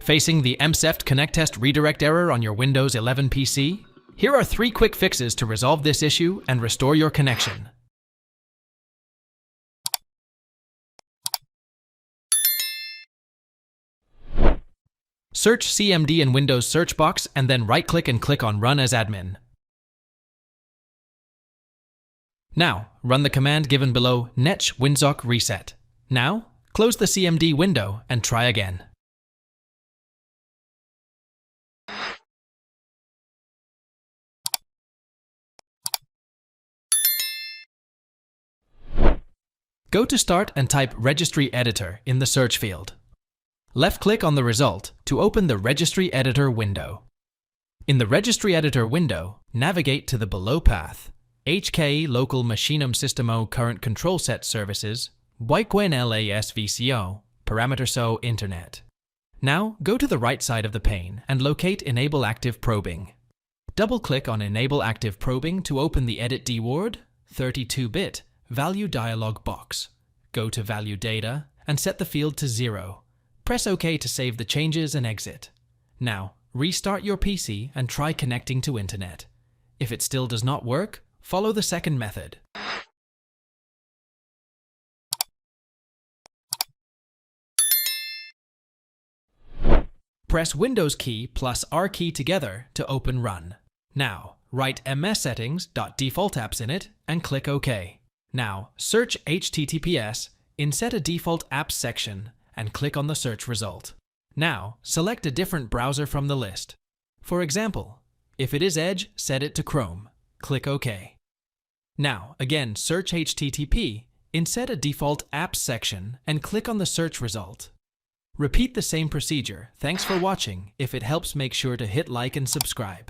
Facing the Msftconnecttest Redirect Error on your Windows 11 PC? Here are 3 quick fixes to resolve this issue and restore your connection. Search CMD in Windows search box and then right-click and click on Run as admin. Now, run the command given below netsh winzock reset. Now, close the CMD window and try again. Go to Start and type Registry Editor in the search field. Left-click on the result to open the Registry Editor window. In the Registry Editor window, navigate to the below path: HK Local Machinum Systemo Current Control Set Services, Wyquen LASVCO, Parameter So Internet. Now, go to the right side of the pane and locate Enable Active Probing. Double-click on Enable Active Probing to open the Edit DWORD 32-bit Value dialog box. Go to Value Data and set the field to 0. Press OK to save the changes and exit. Now, restart your PC and try connecting to Internet. If it still does not work, follow the second method. Press Windows key plus R key together to open Run. Now, write mssettings.defaultapps in it and click OK. Now, search HTTPS in Set a Default Apps section and click on the search result. Now, select a different browser from the list. For example, if it is Edge, set it to Chrome. Click OK. Now, again, search HTTP in Set a Default Apps section and click on the search result. Repeat the same procedure. Thanks for watching. If it helps, make sure to hit like and subscribe.